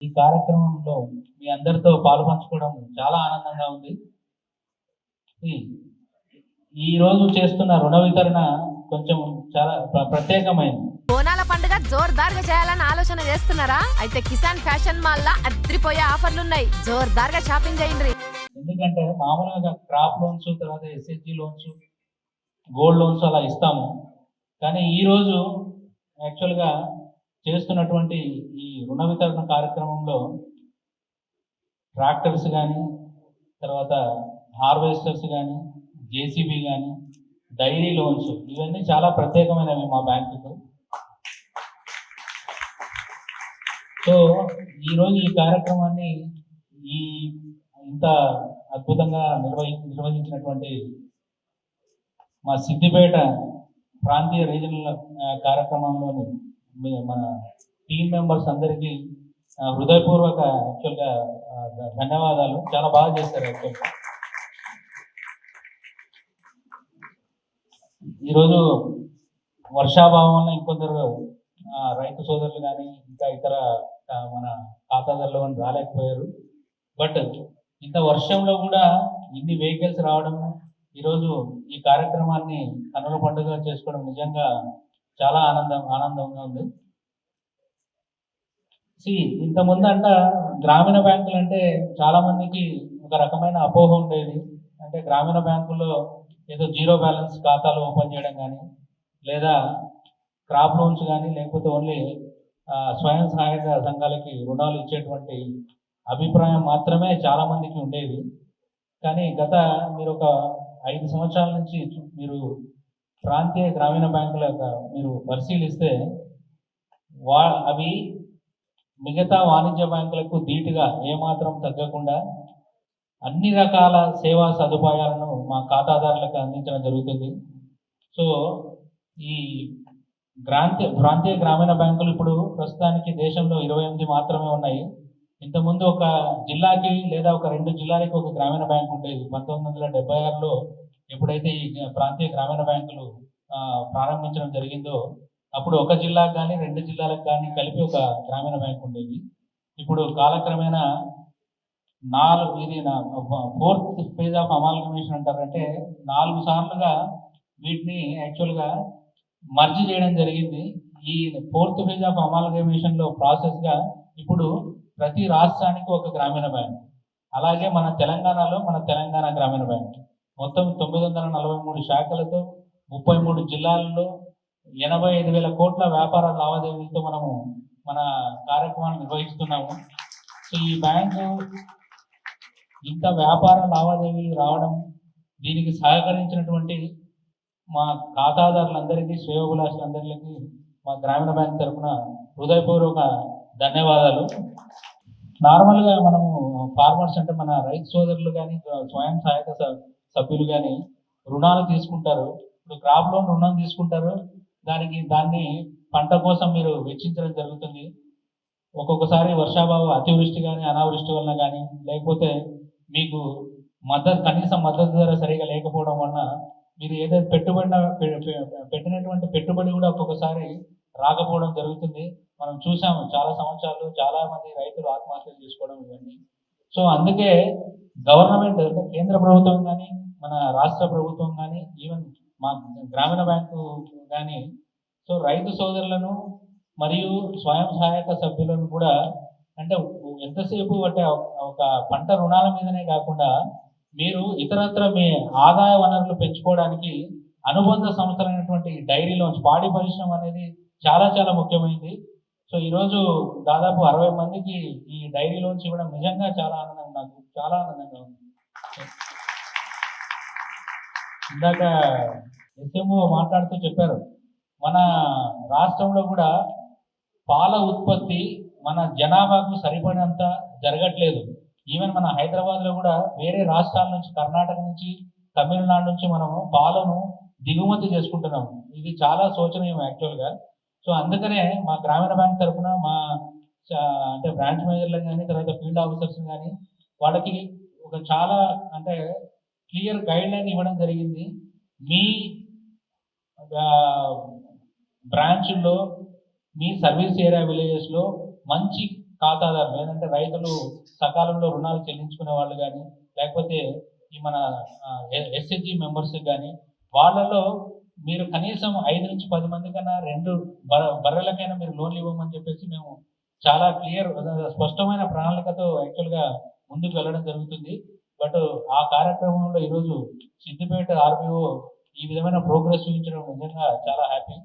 ఈ కార్యక్రమంలో మీ అందరితో పాలుపంచుకోవడం చాలా ఆనందంగా ఉంది. ఈ రోజు చేస్తున్న రుణ వితరణ కొంచెం చాలా ప్రత్యేకమైనది. బోనాల పండుగ జోర్దార్గా చేయాలని ఆలోచన చేస్తున్నారా? అయితే కిసాన్ ఫ్యాషన్ మాల్ లా అద్రిపోయే ఆఫర్లు ఉన్నాయి. జోర్దార్గా షాపింగ్ చేయండి. ఎందుకంటే మామూలుగా క్రాప్ లోన్స్, తర్వాత ఎస్హెచ్జి లోన్స్, గోల్డ్ లోన్స్ అలా ఇస్తాము. కానీ ఈరోజు యాక్చువల్గా చేస్తున్నటువంటి ఈ రుణ వితరణ కార్యక్రమంలో ట్రాక్టర్స్ కానీ, తర్వాత హార్వెస్టర్స్ కానీ, జేసీబీ కానీ, డైరీ లోన్స్, ఇవన్నీ చాలా ప్రత్యేకమైనవి మా బ్యాంకుకు. సో ఈరోజు ఈ కార్యక్రమాన్ని ఇంత అద్భుతంగా నిర్వహించినటువంటి మా సిద్దిపేట ప్రాంతీయ రీజనల్ కార్యక్రమంలోని మన టీం మెంబర్స్ అందరికీ హృదయపూర్వక యాక్చువల్గా ధన్యవాదాలు. చాలా బాగా చేశారు. యాక్చువల్గా ఈరోజు వర్షాభావం వల్ల ఇంకొందరు రైతు సోదరులు కానీ ఇంకా ఇతర మన ఖాతాదారులు కానీ రాలేకపోయారు. బట్ ఇంత వర్షంలో కూడా ఇన్ని వెహికల్స్ రావడం, ఈరోజు ఈ కార్యక్రమాన్ని కన్నుల పండుగ చేసుకోవడం నిజంగా చాలా ఆనందంగా ఉంది. ఇంతకుముందు గ్రామీణ బ్యాంకులు అంటే చాలా మందికి ఒక రకమైన అపోహ ఉండేది. అంటే గ్రామీణ బ్యాంకుల్లో ఏదో జీరో బ్యాలెన్స్ ఖాతాలు ఓపెన్ చేయడం కానీ, లేదా క్రాప్ లోన్స్ కానీ, లేకపోతే ఓన్లీ స్వయం సహాయక సంఘాలకి రుణాలు ఇచ్చేటువంటి అభిప్రాయం మాత్రమే చాలా మందికి ఉండేది. కానీ మీరు ఒక 5 సంవత్సరాల నుంచి మీరు ప్రాంతీయ గ్రామీణ బ్యాంకుల మీరు పరిశీలిస్తే అవి మిగతా వాణిజ్య బ్యాంకులకు ధీటుగా ఏమాత్రం తగ్గకుండా అన్ని రకాల సేవా సదుపాయాలను మా ఖాతాదారులకు అందించడం జరుగుతుంది. సో ఈ ప్రాంతీయ గ్రామీణ బ్యాంకులు ఇప్పుడు ప్రస్తుతానికి దేశంలో 28 మాత్రమే ఉన్నాయి. ఇంతకుముందు ఒక జిల్లాకి లేదా ఒక 2 జిల్లాలకి ఒక గ్రామీణ బ్యాంక్ ఉండేది. 1976లో ఎప్పుడైతే ఈ ప్రాంతీయ గ్రామీణ బ్యాంకులు ప్రారంభించడం జరిగిందో అప్పుడు ఒక జిల్లాకు కానీ 2 జిల్లాలకు కానీ కలిపి ఒక గ్రామీణ బ్యాంక్ ఉండేది. ఇప్పుడు కాలక్రమేణా ఇది 4th ఫేజ్ ఆఫ్ అమాల్గమేషన్ అంటారంటే 4 సార్లుగా వీటిని యాక్చువల్గా మర్జ్ చేయడం జరిగింది. ఈ 4th ఫేజ్ ఆఫ్ అమాల్గమేషన్లో ప్రాసెస్గా ఇప్పుడు ప్రతి రాష్ట్రానికి ఒక గ్రామీణ బ్యాంక్, అలాగే మన తెలంగాణలో తెలంగాణ గ్రామీణ బ్యాంక్ మొత్తం 943 శాఖలతో 33 జిల్లాల్లో 85,000 కోట్ల వ్యాపార లావాదేవీలతో మనము మన కార్యక్రమాన్ని నిర్వహిస్తున్నాము. సో ఈ బ్యాంకు ఇంత వ్యాపార లావాదేవీలు రావడం, దీనికి సహకరించినటువంటి మా ఖాతాదారులందరికీ, శ్రేయోభిలాషులందరికీ మా గ్రామీణ బ్యాంక్ తరఫున హృదయపూర్వక ధన్యవాదాలు. నార్మల్గా మనము ఫార్మర్స్ అంటే మన రైతు సోదరులు కానీ, స్వయం సహాయక సభ్యులు కానీ రుణాలు తీసుకుంటారు. ఇప్పుడు క్రాప్ లోన్ రుణం తీసుకుంటారు. దాన్ని పంట కోసం మీరు వెచ్చించడం జరుగుతుంది. ఒక్కొక్కసారి వర్షాభావ అతివృష్టి కానీ, అనావృష్టి వలన కానీ, లేకపోతే మీకు కనీసం మద్దతు ధర సరిగా లేకపోవడం వలన మీరు ఏదైతే పెట్టినటువంటి పెట్టుబడి కూడా ఒక్కొక్కసారి రాకపోవడం జరుగుతుంది. మనం చూసాము చాలా సంవత్సరాలు చాలా మంది రైతులు ఆత్మహత్యలు చేసుకోవడం ఇవన్నీ. సో అందుకే గవర్నమెంట్ అంటే కేంద్ర ప్రభుత్వం కానీ, మన రాష్ట్ర ప్రభుత్వం కానీ, ఈవెన్ మా గ్రామీణ బ్యాంకు కానీ సో రైతు సోదరులను మరియు స్వయం సహాయక సభ్యులను కూడా అంటే ఎంతసేపు అంటే ఒక పంట రుణాల మీదనే కాకుండా మీరు ఇతరత్ర మీ ఆదాయ వనరులు పెంచుకోవడానికి అనుబంధ సంస్థలైనటువంటి డైరీ లోన్స్, పాడి పరిశ్రమ అనేది చాలా చాలా ముఖ్యమైనది. సో ఈరోజు దాదాపు 60 మందికి ఈ డైరీ లోన్స్ ఇవ్వడం నిజంగా చాలా ఆనందంగా ఉంది. ఇందాక ఎస్ఎంఓ మాట్లాడుతూ చెప్పారు, మన రాష్ట్రంలో కూడా పాల ఉత్పత్తి మన జనాభాకు సరిపడినంత జరగట్లేదు. ఈవెన్ మన హైదరాబాద్లో కూడా వేరే రాష్ట్రాల నుంచి, కర్ణాటక నుంచి, తమిళనాడు నుంచి మనము పాలను దిగుమతి చేసుకుంటున్నాము. ఇది చాలా శోచనీయం యాక్చువల్గా. సో అందుకనే మా గ్రామీణ బ్యాంక్ తరఫున మా అంటే బ్రాంచ్ మేనేజర్లకు కానీ, తర్వాత ఫీల్డ్ ఆఫీసర్స్ కానీ వాళ్ళకి ఒక చాలా అంటే క్లియర్ గైడ్ లైన్ ఇవ్వడం జరిగింది. మీ బ్రాంచ్ల్లో, మీ సర్వీస్ ఏరియా విలేజెస్లో మంచి ఖాతాదారులు లేదంటే రైతులు సకాలంలో రుణాలు చెల్లించుకునే వాళ్ళు కానీ, లేకపోతే ఈ మన ఎస్హెచ్జి మెంబర్స్కి కానీ, వాళ్ళలో మీరు కనీసం 5 నుంచి 10 మంది కన్నా 2 బర్రెలకైనా మీరు లోన్లు ఇవ్వమని చెప్పేసి మేము చాలా స్పష్టమైన ప్రణాళికతో యాక్చువల్గా ముందుకు వెళ్ళడం జరుగుతుంది. బట్ ఆ కార్యక్రమంలో ఈరోజు సిద్దిపేట ఆర్బీఓ ఈ విధమైన ప్రోగ్రెస్ చూపించడం నిజంగా చాలా హ్యాపీ.